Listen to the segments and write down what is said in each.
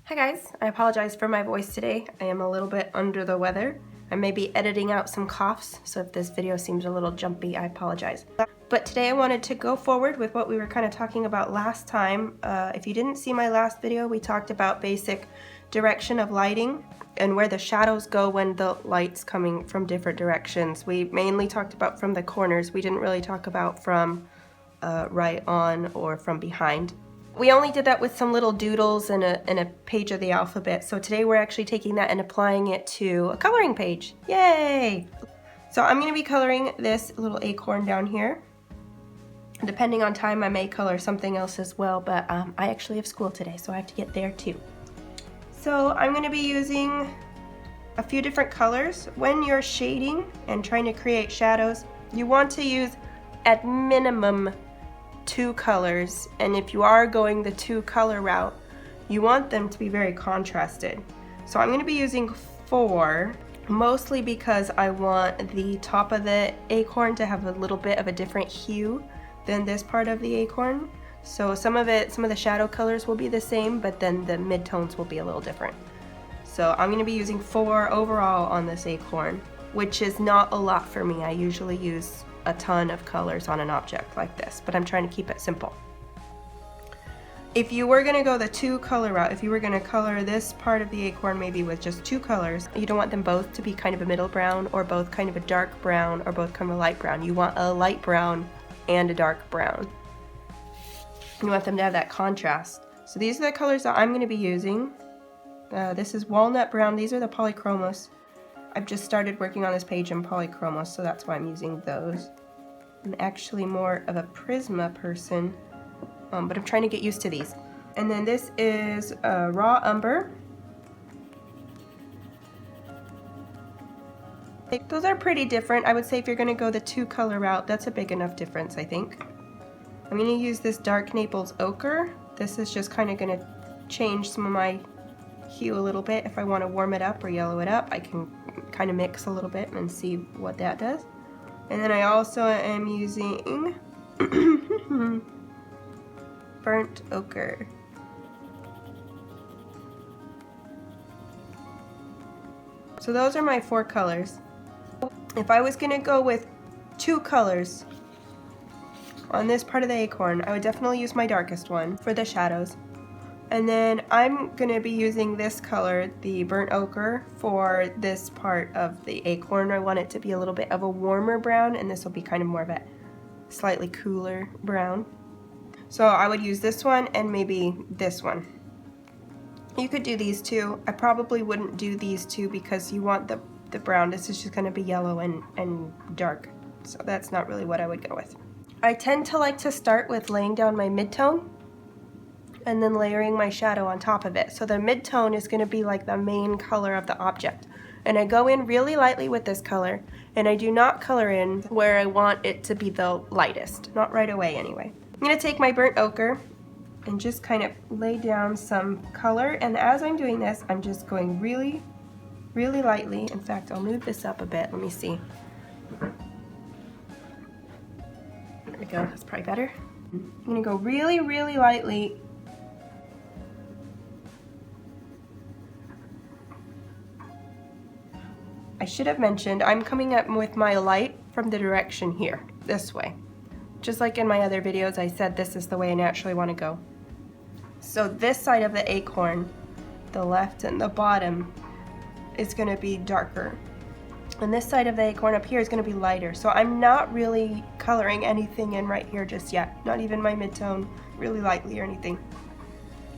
Hi guys, I apologize for my voice today. I am a little bit under the weather. I may be editing out some coughs, so if this video seems a little jumpy, I apologize. But today I wanted to go forward with what we were kind of talking about last time. If you didn't see my last video, we talked about basic direction of lighting and where the shadows go when the light's coming from different directions. We mainly talked about from the corners. We didn't really talk about from right on or from behind. We only did that with some little doodles and a page of the alphabet. So today we're actually taking that and applying it to a coloring page. Yay! So I'm going to be coloring this little acorn down here. Depending on time, I may color something else as well, but I actually have school today, so I have to get there too. So I'm going to be using a few different colors. When you're shading and trying to create shadows, you want to use at minimum 2 colors, and if you are going the 2 color route, you want them to be very contrasted. So I'm going to be using 4, mostly because I want the top of the acorn to have a little bit of a different hue than this part of the acorn. So some of the shadow colors will be the same, but then the midtones will be a little different. So I'm going to be using 4 overall on this acorn, which is not a lot for me. I usually use a ton of colors on an object like this, but I'm trying to keep it simple. If you were going to go the 2 color route, if you were going to color this part of the acorn maybe with just 2 colors, you don't want them both to be kind of a middle brown or both kind of a dark brown or both kind of a light brown. You want a light brown and a dark brown. You want them to have that contrast. So these are the colors that I'm going to be using. This is walnut brown. These are the Polychromos. I've just started working on this page in Polychromos, so that's why I'm using those. I'm actually more of a Prisma person, but I'm trying to get used to these. And then this is raw umber. Those are pretty different. I would say if you're going to go the 2 color route, that's a big enough difference, I think. I'm going to use this dark Naples ochre. This is just kind of going to change some of my hue a little bit. If I want to warm it up or yellow it up, I can kind of mix a little bit and see what that does. And then I also am using burnt ochre. So those are my 4 colors. If I was going to go with 2 colors on this part of the acorn, I would definitely use my darkest one for the shadows. And then I'm going to be using this color, the burnt ochre, for this part of the acorn. I want it to be a little bit of a warmer brown, and this will be kind of more of a slightly cooler brown. So I would use this one and maybe this one. You could do these 2. I probably wouldn't do these 2 because you want the brown. This is just going to be yellow and dark. So that's not really what I would go with. I tend to like to start with laying down my midtone and then layering my shadow on top of it. So the midtone is going to be like the main color of the object. And I go in really lightly with this color, and I do not color in where I want it to be the lightest. Not right away anyway. I'm going to take my burnt ochre and just kind of lay down some color, and as I'm doing this, I'm just going really, really lightly. In fact, I'll move this up a bit. Let me see. There we go. That's probably better. I'm going to go really, really lightly . I should have mentioned, I'm coming up with my light from the direction here, this way. Just like in my other videos, I said this is the way I naturally want to go. So this side of the acorn, the left and the bottom, is going to be darker. And this side of the acorn up here is going to be lighter. So I'm not really coloring anything in right here just yet. Not even my midtone, really lightly or anything.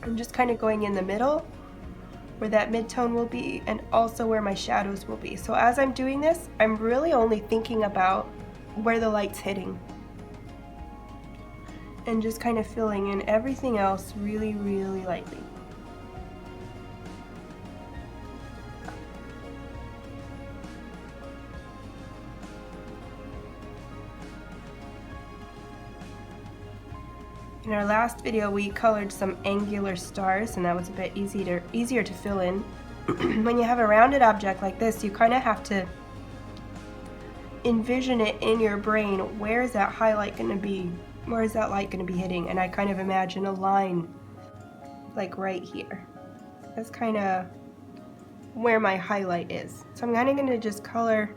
I'm just kind of going in the middle, where that midtone will be, and also where my shadows will be. So as I'm doing this, I'm really only thinking about where the light's hitting and just kind of filling in everything else really, really lightly. In our last video, we colored some angular stars, and that was a bit easier to fill in. When you have a rounded object like this, you kind of have to envision it in your brain. Where is that highlight going to be? Where is that light going to be hitting? And I kind of imagine a line like right here. That's kind of where my highlight is. So I'm kind of going to just color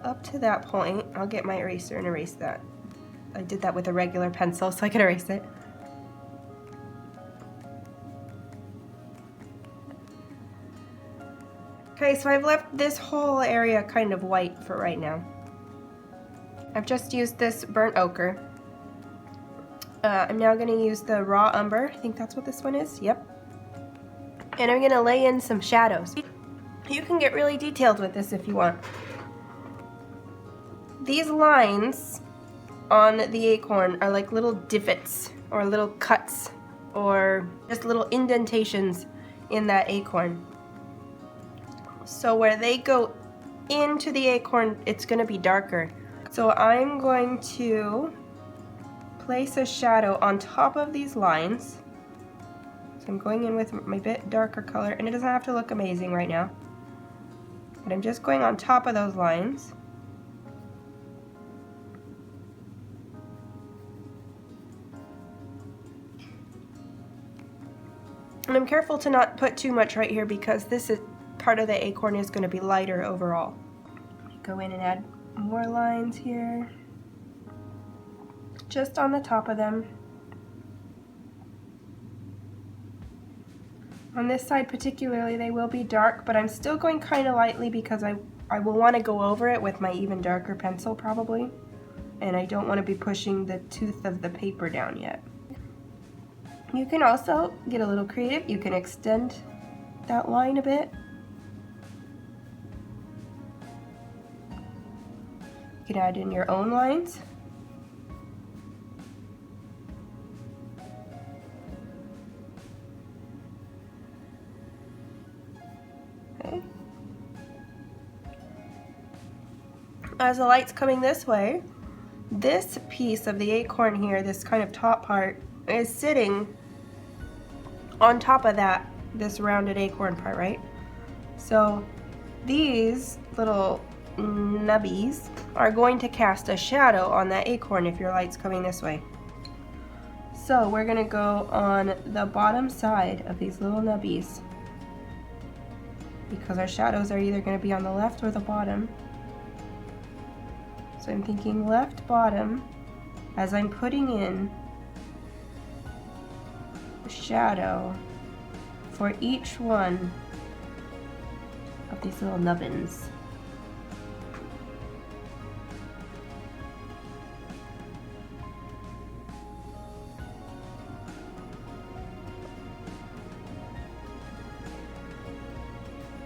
up to that point. I'll get my eraser and erase that. I did that with a regular pencil so I could erase it. Okay, so I've left this whole area kind of white for right now. I've just used this burnt ochre. I'm now going to use the raw umber. I think that's what this one is. Yep. And I'm going to lay in some shadows. You can get really detailed with this if you want. These lines on the acorn are like little divots or little cuts or just little indentations in that acorn. So where they go into the acorn, it's going to be darker. So I'm going to place a shadow on top of these lines. So I'm going in with my bit darker color, and it doesn't have to look amazing right now. But I'm just going on top of those lines. And I'm careful to not put too much right here because this is part of the acorn is going to be lighter overall. Go in and add more lines here. Just on the top of them. On this side particularly they will be dark, but I'm still going kind of lightly because I will want to go over it with my even darker pencil probably. And I don't want to be pushing the tooth of the paper down yet. You can also get a little creative. You can extend that line a bit. You can add in your own lines. Okay. As the light's coming this way, this piece of the acorn here, this kind of top part, is sitting on top of this rounded acorn part, right? So these little nubbies are going to cast a shadow on that acorn if your light's coming this way. So we're gonna go on the bottom side of these little nubbies because our shadows are either gonna be on the left or the bottom. So I'm thinking left bottom as I'm putting in shadow for each one of these little nubbins.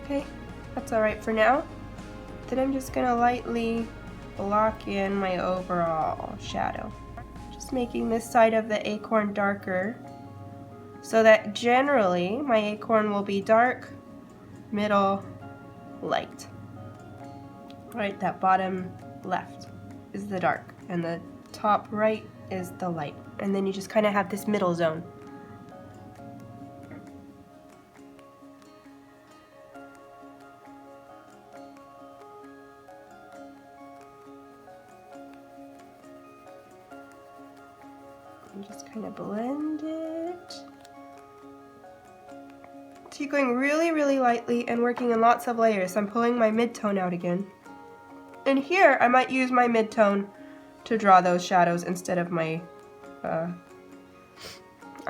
Okay, that's alright for now. Then I'm just going to lightly block in my overall shadow. Just making this side of the acorn darker, so that generally my acorn will be dark, middle, light. Right, that bottom left is the dark and the top right is the light. And then you just kind of have this middle zone. And just kind of blend it. So you're going really, really lightly and working in lots of layers. I'm pulling my midtone out again. And here I might use my midtone to draw those shadows instead of my, I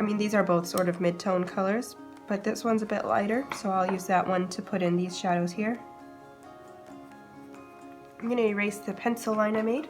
mean these are both sort of midtone colors, but this one's a bit lighter, so I'll use that one to put in these shadows here. I'm going to erase the pencil line I made.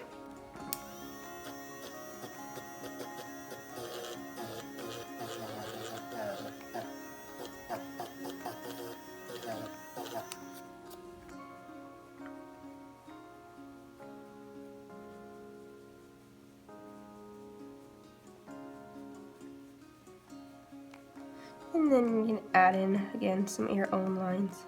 And then you can add in, again, some of your own lines.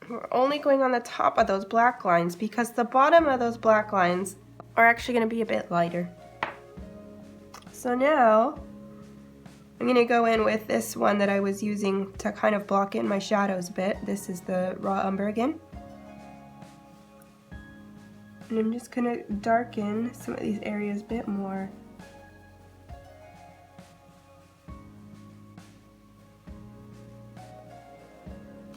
We're only going on the top of those black lines because the bottom of those black lines are actually going to be a bit lighter. So now I'm going to go in with this one that I was using to kind of block in my shadows a bit. This is the raw umber again. And I'm just going to darken some of these areas a bit more.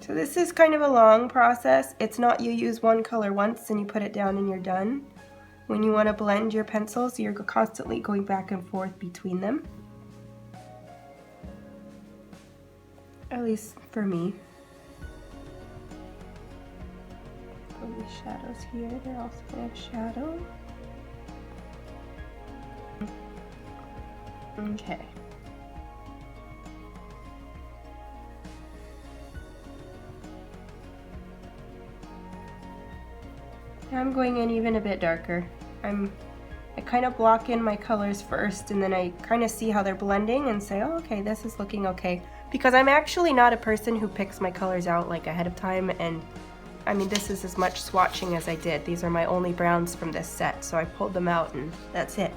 So this is kind of a long process. It's not you use one color once and you put it down and you're done. When you want to blend your pencils, you're constantly going back and forth between them. At least for me. Oh, these shadows here, they're also going to have shadow. Okay. Now I'm going in even a bit darker. I kind of block in my colors first and then I kind of see how they're blending and say, oh, okay, this is looking okay. Because I'm actually not a person who picks my colors out like ahead of time, and I mean, this is as much swatching as I did. These are my only browns from this set, so I pulled them out and that's it.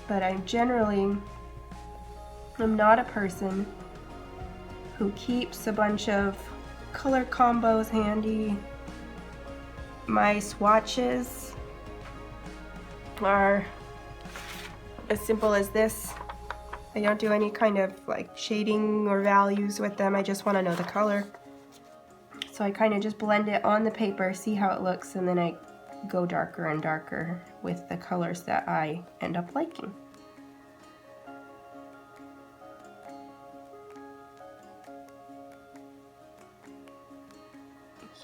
But I'm not a person who keeps a bunch of color combos handy. My swatches are as simple as this. I don't do any kind of like shading or values with them. I just want to know the color. So I kind of just blend it on the paper, see how it looks, and then I go darker and darker with the colors that I end up liking.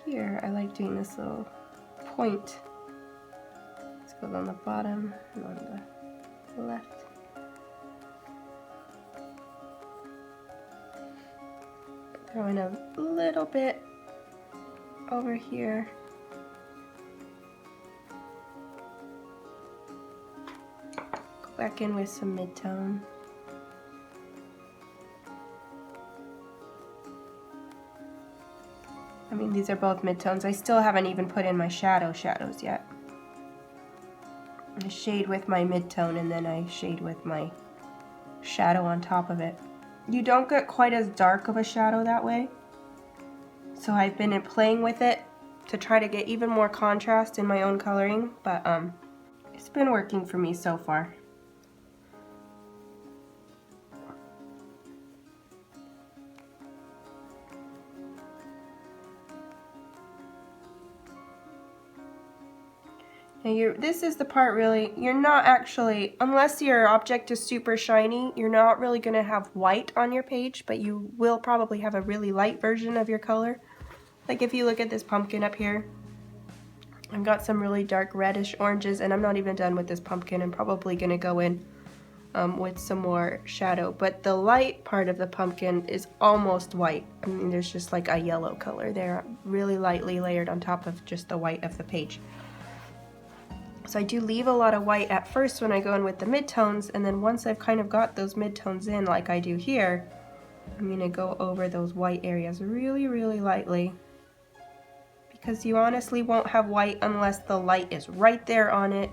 Here I like doing this little point. This goes on the bottom and on the left. Throw in a little bit over here. Go back in with some mid-tone. I mean, these are both mid-tones. I still haven't even put in my shadows yet. I shade with my mid-tone and then I shade with my shadow on top of it. You don't get quite as dark of a shadow that way. So I've been playing with it to try to get even more contrast in my own coloring, but it's been working for me so far. Now this is the part really, you're not actually, unless your object is super shiny, you're not really going to have white on your page, but you will probably have a really light version of your color. Like if you look at this pumpkin up here, I've got some really dark reddish oranges, and I'm not even done with this pumpkin. I'm probably going to go in with some more shadow, but the light part of the pumpkin is almost white. I mean, there's just like a yellow color there, really lightly layered on top of just the white of the page. So I do leave a lot of white at first when I go in with the midtones, and then once I've kind of got those midtones in like I do here, I'm going to go over those white areas really, really lightly. Because you honestly won't have white unless the light is right there on it,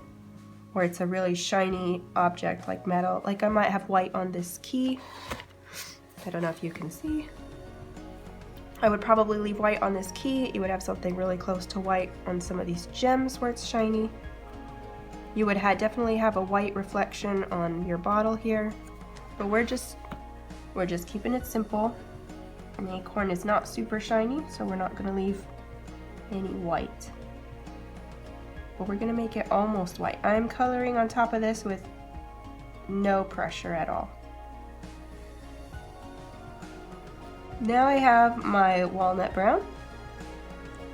or it's a really shiny object like metal. Like I might have white on this key. I don't know if you can see. I would probably leave white on this key. You would have something really close to white on some of these gems where it's shiny. You would definitely have a white reflection on your bottle here, but we're just keeping it simple. And the acorn is not super shiny, so we're not going to leave any white. But we're going to make it almost white. I'm coloring on top of this with no pressure at all. Now I have my walnut brown,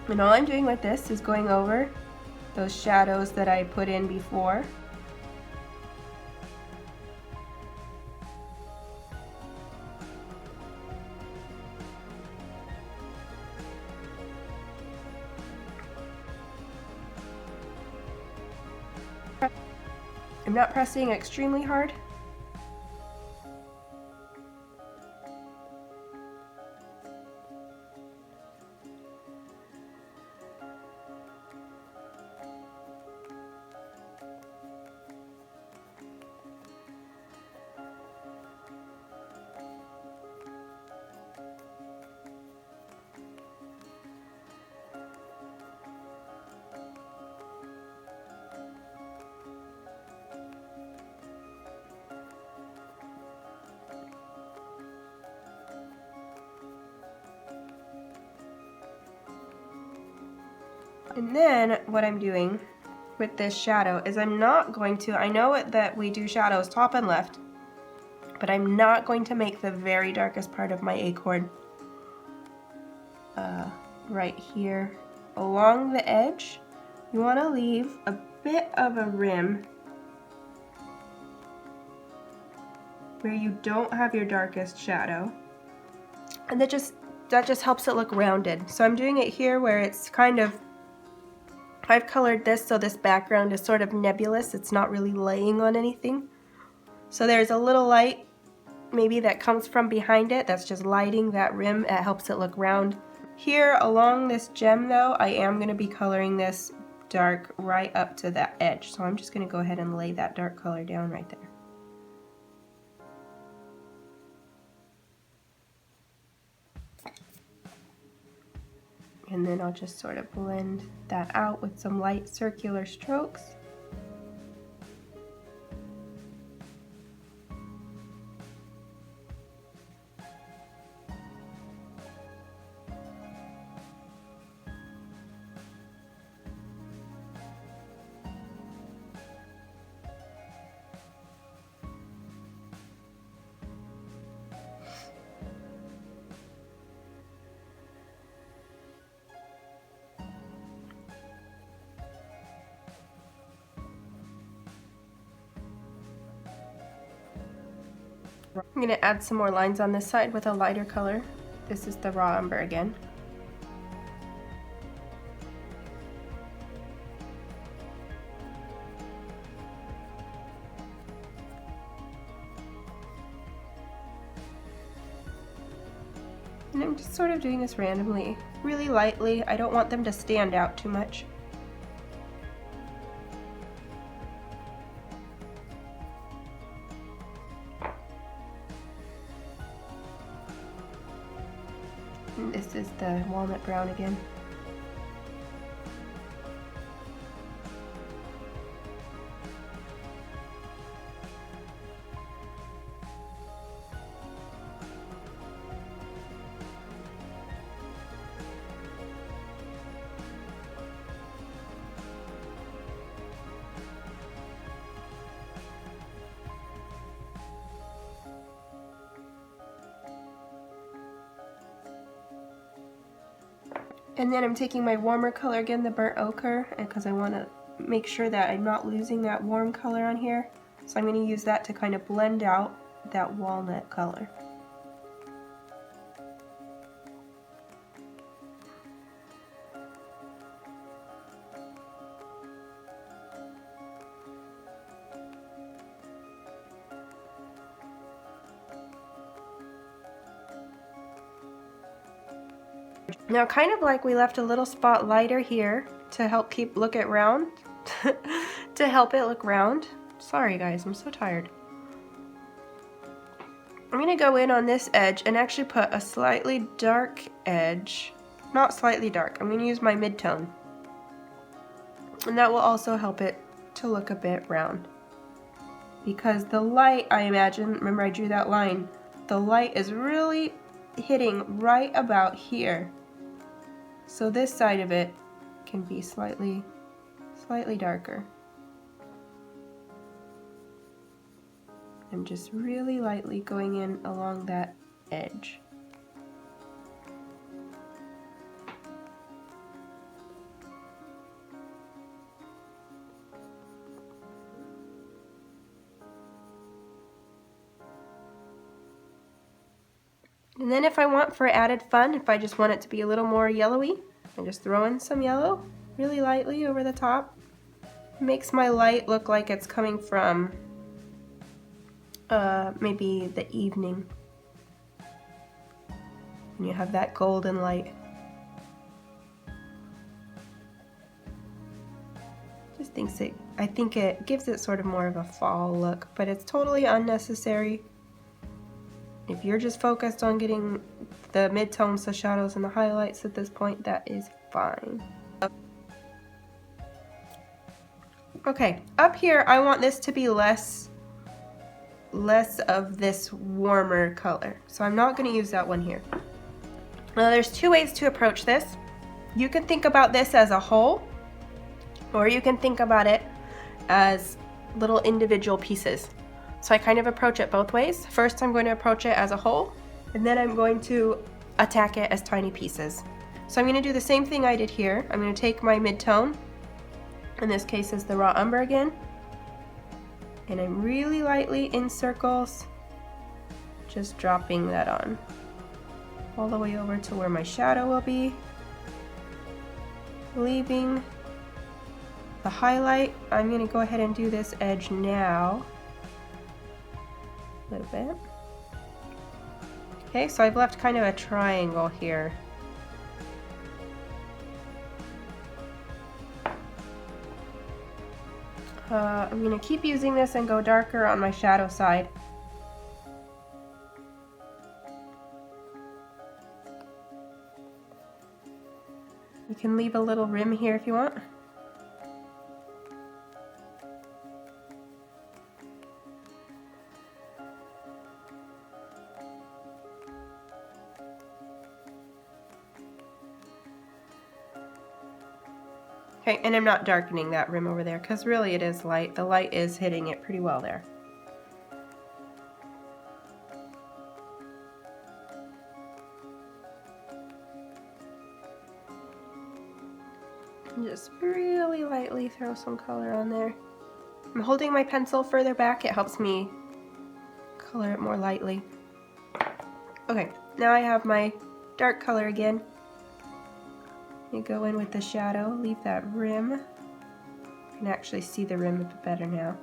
and all I'm doing with this is going over those shadows that I put in before. I'm not pressing extremely hard. And then what I'm doing with this shadow is I'm not going to, I know that we do shadows top and left, but I'm not going to make the very darkest part of my acorn right here along the edge. You want to leave a bit of a rim where you don't have your darkest shadow, and that just helps it look rounded. So I'm doing it here where it's kind of, I've colored this so this background is sort of nebulous. It's not really laying on anything. So there's a little light maybe that comes from behind it that's just lighting that rim. It helps it look round. Here along this gem though, I am going to be coloring this dark right up to that edge. So I'm just going to go ahead and lay that dark color down right there. And then I'll just sort of blend that out with some light circular strokes. I'm going to add some more lines on this side with a lighter color. This is the raw umber again. And I'm just sort of doing this randomly, really lightly. I don't want them to stand out too much. And this is the walnut brown again. And then I'm taking my warmer color again, the burnt ochre, because I want to make sure that I'm not losing that warm color on here. So I'm going to use that to kind of blend out that walnut color. Now, kind of like we left a little spot lighter here to help look it round, to help it look round. Sorry guys, I'm so tired. I'm gonna go in on this edge and actually put a slightly dark edge, not slightly dark, I'm gonna use my midtone. And that will also help it to look a bit round. Because the light, I imagine, remember I drew that line, the light is really hitting right about here. So this side of it can be slightly darker. I'm just really lightly going in along that edge. And then if I want for added fun, if I just want it to be a little more yellowy, I just throw in some yellow really lightly over the top. It makes my light look like it's coming from maybe the evening. And you have that golden light. I think it gives it sort of more of a fall look, but it's totally unnecessary. If you're just focused on getting the midtones, the shadows, and the highlights at this point, that is fine. Okay, up here I want this to be less of this warmer color, so I'm not going to use that one here. Now there's two ways to approach this. You can think about this as a whole, Or you can think about it as little individual pieces. So I kind of approach it both ways. First, I'm going to approach it as a whole, and then I'm going to attack it as tiny pieces. So I'm going to do the same thing I did here. I'm going to take my mid-tone, in this case is the raw umber again, and I'm really lightly in circles, just dropping that on, all the way over to where my shadow will be, leaving the highlight. I'm going to go ahead and do this edge now, a little bit. Okay, so I've left kind of a triangle here. I'm going to keep using this and go darker on my shadow side. You can leave a little rim here if you want. Okay, and I'm not darkening that rim over there because really it is light. The light is hitting it pretty well there. And just really lightly throw some color on there. I'm holding my pencil further back. It helps me color it more lightly. Okay, now I have my dark color again. You go in with the shadow, leave that rim. You can actually see the rim a bit better now.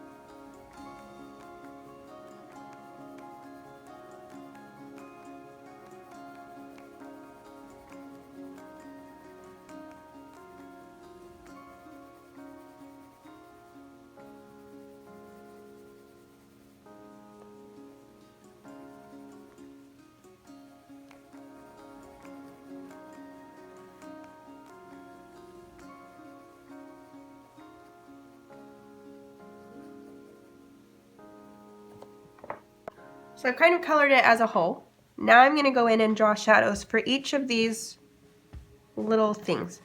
So I've kind of colored it as a whole. Now I'm going to go in and draw shadows for each of these little things.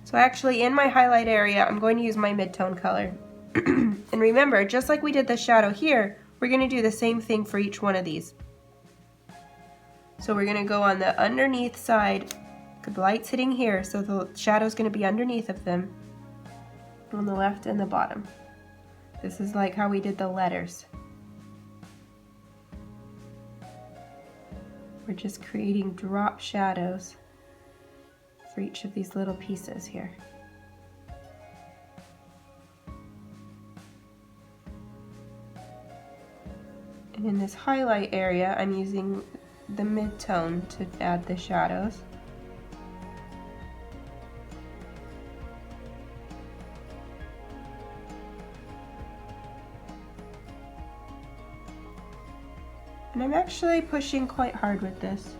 So actually in my highlight area, I'm going to use my mid-tone color. And remember, just like we did the shadow here, we're going to do the same thing for each one of these. So we're going to go on the underneath side, the light's hitting here, so the shadow's going to be underneath of them, on the left and the bottom. This is like how we did the letters. We're just creating drop shadows for each of these little pieces here. And in this highlight area, I'm using the mid-tone to add the shadows. And I'm actually pushing quite hard with this.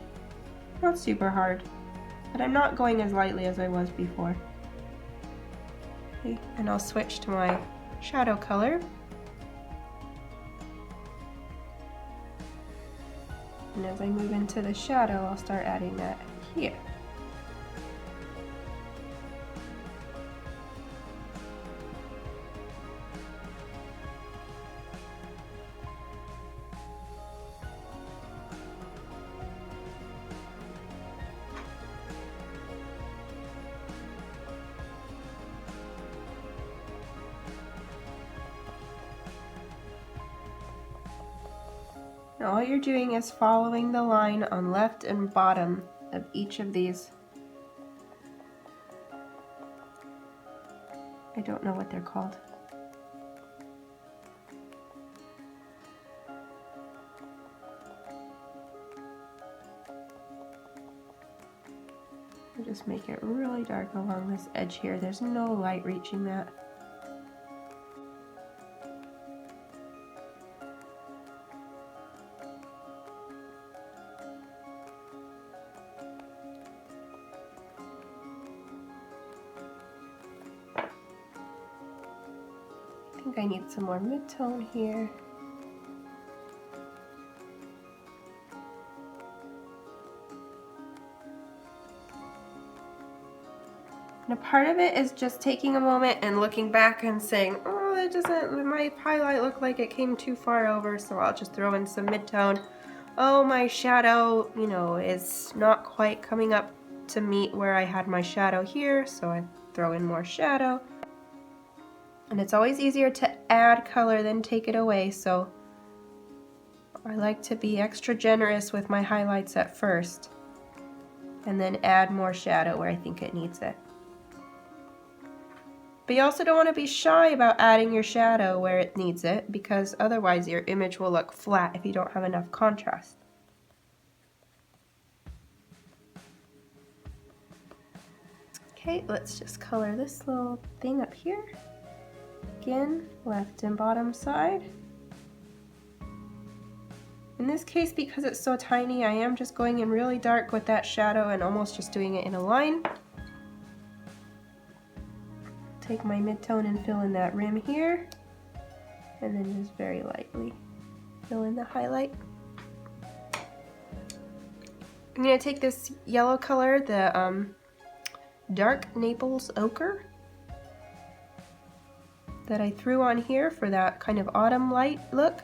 Not super hard, but I'm not going as lightly as I was before. Okay, and I'll switch to my shadow color. And as I move into the shadow, I'll start adding that here. And all you're doing is following the line on left and bottom of each of these. I don't know what they're called. I'll just make it really dark along this edge here. There's no light reaching that. I think I need some more mid-tone here. And a part of it is just taking a moment and looking back and saying, oh, that doesn't, my highlight looked like it came too far over, so I'll just throw in some midtone. Oh, my shadow, you know, is not quite coming up to meet where I had my shadow here, so I throw in more shadow. And it's always easier to add color than take it away, so I like to be extra generous with my highlights at first, and then add more shadow where I think it needs it. But you also don't want to be shy about adding your shadow where it needs it, because otherwise your image will look flat if you don't have enough contrast. Okay, let's just color this little thing up here. Again, left and bottom side. In this case, because it's so tiny, I am just going in really dark with that shadow and almost just doing it in a line. Take my midtone and fill in that rim here, and then just very lightly fill in the highlight. I'm going to take this yellow color, the dark Naples ochre, that I threw on here for that kind of autumn light look.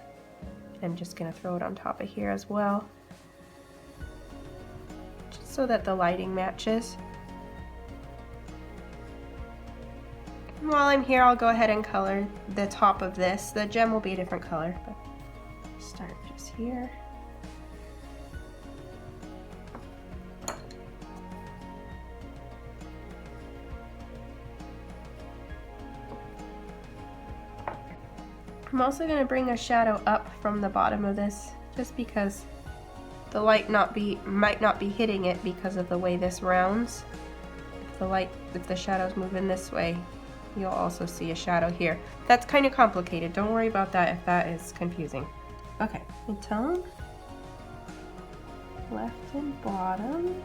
I'm just going to throw it on top of here as well, just so that the lighting matches. While I'm here, I'll go ahead and color the top of this. The gem will be a different color, but start just here. I'm also going to bring a shadow up from the bottom of this, just because the light might not be hitting it because of the way this rounds. If the shadow's moving this way, you'll also see a shadow here. That's kind of complicated. Don't worry about that if that is confusing. Okay, midtone, left and bottom.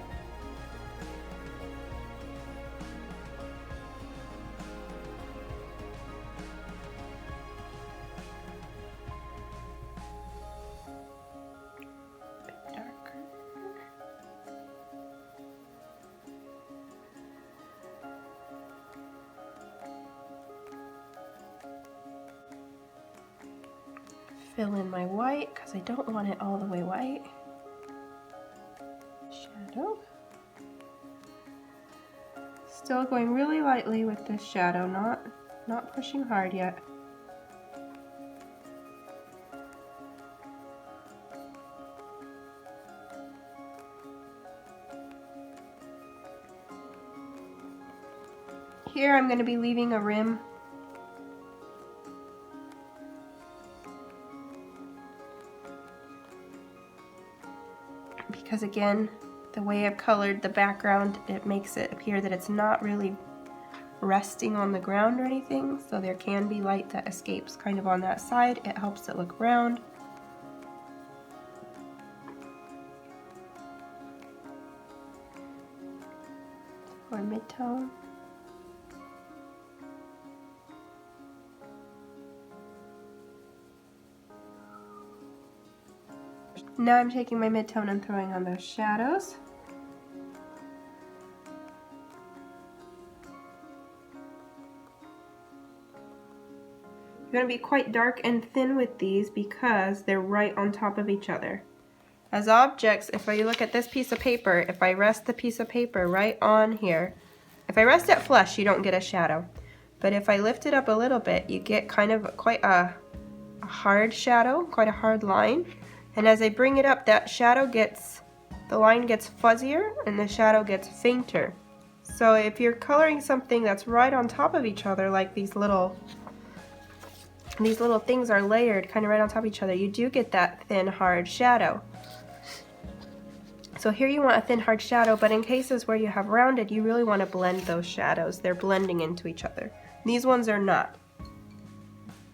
Fill in my white because I don't want it all the way white. Shadow. Still going really lightly with this shadow, not pushing hard yet. Here I'm going to be leaving a rim. Because again, the way I've colored the background, it makes it appear that it's not really resting on the ground or anything, so there can be light that escapes kind of on that side. It helps it look round. Or midtone. Now I'm taking my midtone and throwing on those shadows. You're going to be quite dark and thin with these because they're right on top of each other. As objects, if I look at this piece of paper, if I rest the piece of paper right on here, if I rest it flush, you don't get a shadow. But if I lift it up a little bit, you get kind of quite a hard shadow, quite a hard line. And as I bring it up, that shadow the line gets fuzzier and the shadow gets fainter. So if you're coloring something that's right on top of each other, like these little things are layered kind of right on top of each other, you do get that thin, hard shadow. So here you want a thin, hard shadow, but in cases where you have rounded, you really want to blend those shadows. They're blending into each other. These ones are not.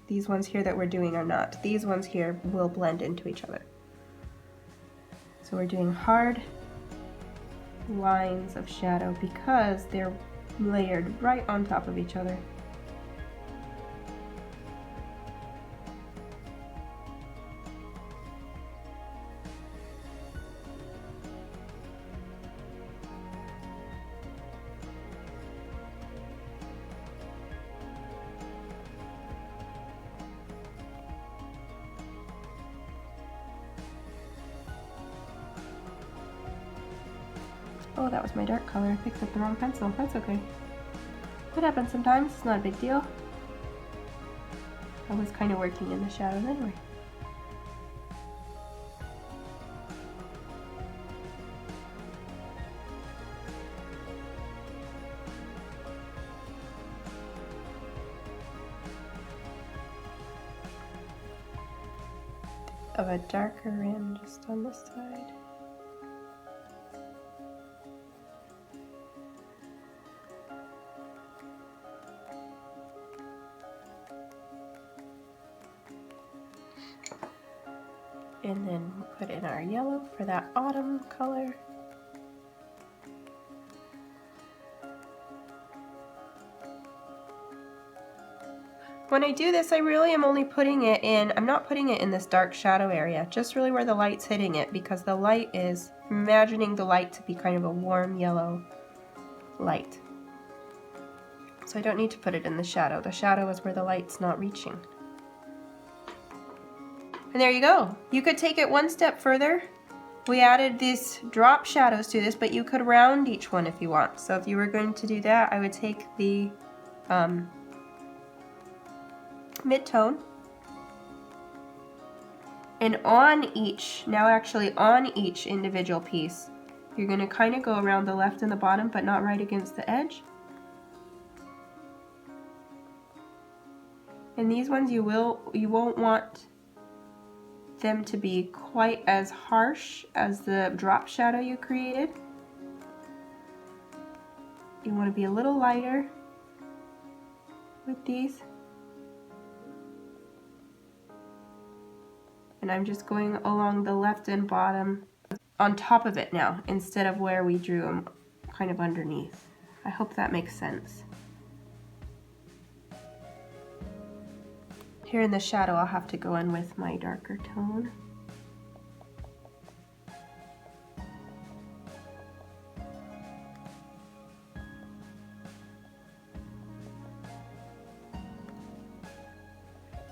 These ones here that we're doing are not. These ones here will blend into each other. So we're doing hard lines of shadow because they're layered right on top of each other. Oh, that was my dark color. I picked up the wrong pencil. That's okay. It happens sometimes. It's not a big deal. I was kind of working in the shadows anyway. Of a darker rim just on this side. And then put in our yellow for that autumn color. When I do this, I really am only putting it in, I'm not putting it in this dark shadow area, just really where the light's hitting it, because the light is, imagining the light to be kind of a warm yellow light. So I don't need to put it in the shadow. The shadow is where the light's not reaching. And there you go. You could take it one step further. We added these drop shadows to this, but you could round each one if you want. So if you were going to do that, I would take the mid-tone, and on each, now actually on each individual piece, you're going to kind of go around the left and the bottom, but not right against the edge. And these ones you won't want them to be quite as harsh as the drop shadow you created. You want to be a little lighter with these. And I'm just going along the left and bottom on top of it now, instead of where we drew them kind of underneath. I hope that makes sense. Here in the shadow, I'll have to go in with my darker tone.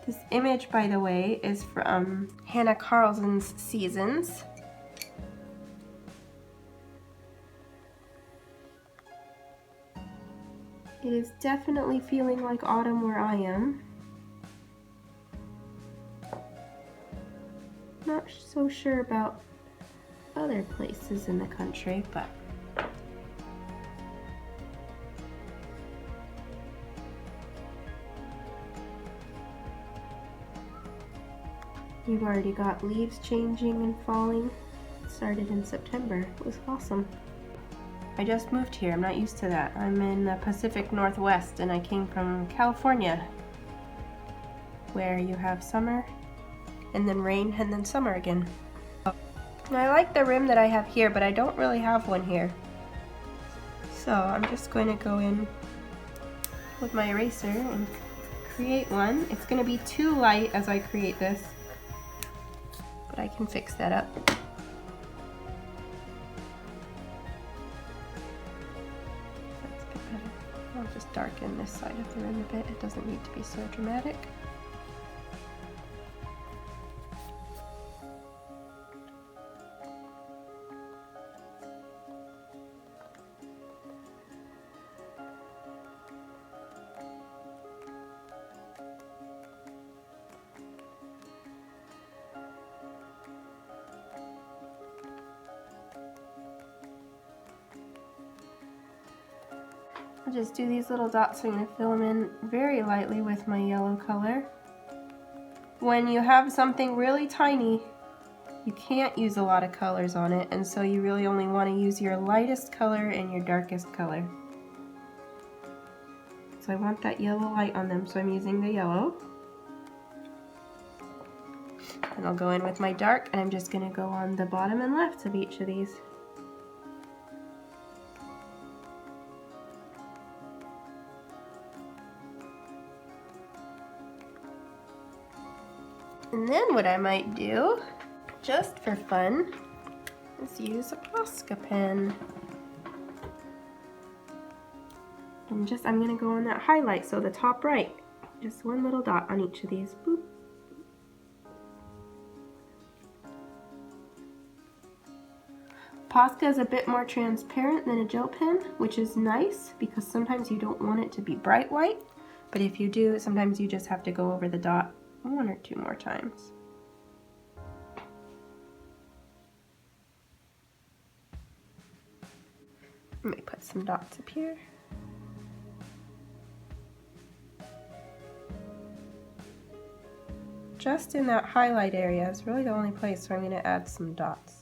This image, by the way, is from Hanna Karlzon's Seasons. It is definitely feeling like autumn where I am. Not so sure about other places in the country, but you've already got leaves changing and falling. It started in September. It was awesome. I just moved here. I'm not used to that. I'm in the Pacific Northwest and I came from California, where you have summer and then rain and then summer again. And I like the rim that I have here, but I don't really have one here. So I'm just going to go in with my eraser and create one. It's going to be too light as I create this, but I can fix that up. That's a bit better. I'll just darken this side of the rim a bit. It doesn't need to be so dramatic. I'll just do these little dots. I'm going to fill them in very lightly with my yellow color. When you have something really tiny, you can't use a lot of colors on it, and so you really only want to use your lightest color and your darkest color. So I want that yellow light on them, so I'm using the yellow. And I'll go in with my dark, and I'm just going to go on the bottom and left of each of these. And then what I might do, just for fun, is use a Posca pen. And I'm going to go on that highlight, so the top right. Just one little dot on each of these. Boop. Posca is a bit more transparent than a gel pen, which is nice because sometimes you don't want it to be bright white, but if you do, sometimes you just have to go over the dot 1 or 2 more times. Let me put some dots up here. Just in that highlight area is really the only place where I'm going to add some dots.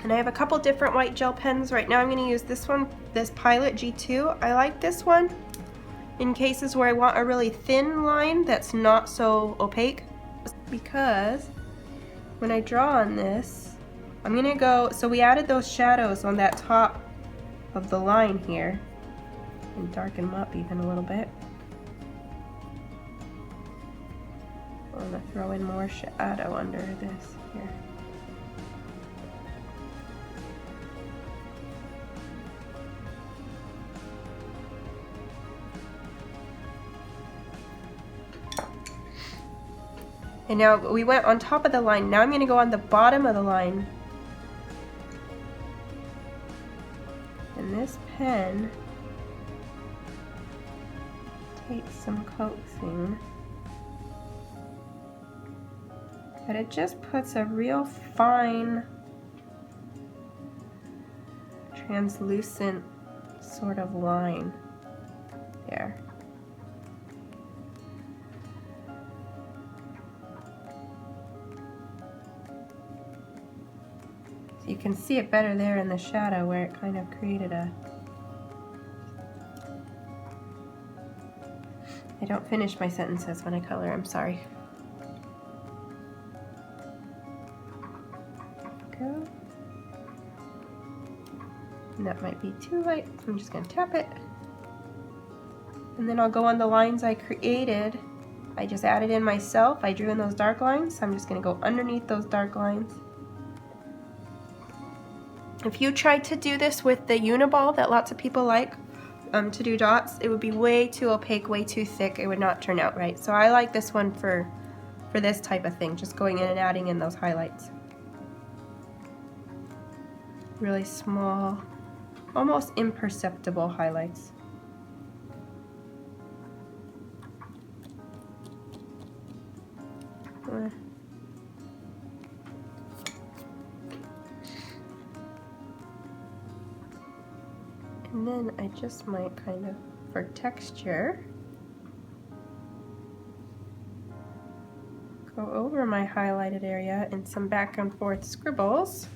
And I have a couple different white gel pens. Right now I'm going to use this one, this Pilot G2. I like this one in cases where I want a really thin line that's not so opaque, because when I draw on this, I'm going to go, so we added those shadows on that top of the line here, and darken them up even a little bit. I'm going to throw in more shadow under this here. And now we went on top of the line. Now I'm going to go on the bottom of the line. And this pen takes some coaxing. But it just puts a real fine, translucent sort of line there. You can see it better there in the shadow where it kind of created a... I don't finish my sentences when I color, I'm sorry. Go. And that might be too light, so I'm just going to tap it. And then I'll go on the lines I created. I just added in myself, I drew in those dark lines, so I'm just going to go underneath those dark lines. If you tried to do this with the Uniball that lots of people like to do dots, it would be way too opaque, way too thick. It would not turn out right. So I like this one for this type of thing, just going in and adding in those highlights. Really small, almost imperceptible highlights. And then I just might kind of, for texture, go over my highlighted area in some back and forth scribbles.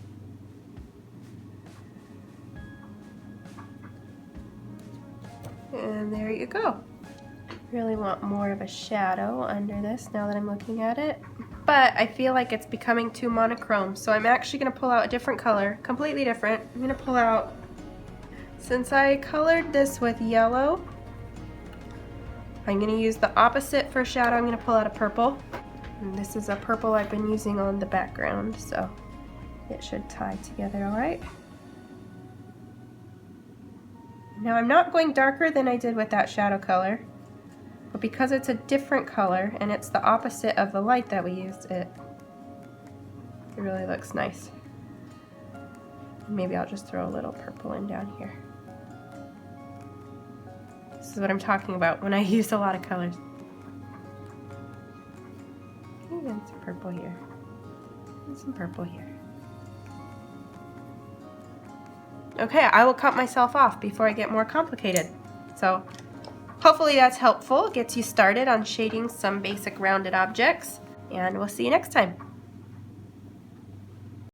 And there you go. Really want more of a shadow under this now that I'm looking at it. But I feel like it's becoming too monochrome, so I'm actually going to pull out a different color, completely different. I'm going to pull out, since I colored this with yellow, I'm going to use the opposite for shadow. I'm going to pull out a purple. And this is a purple I've been using on the background, so it should tie together all right. Now I'm not going darker than I did with that shadow color, but because it's a different color and it's the opposite of the light that we used, it really looks nice. Maybe I'll just throw a little purple in down here. This is what I'm talking about when I use a lot of colors. And some purple here. And some purple here. Okay, I will cut myself off before I get more complicated. So hopefully that's helpful, gets you started on shading some basic rounded objects, and we'll see you next time.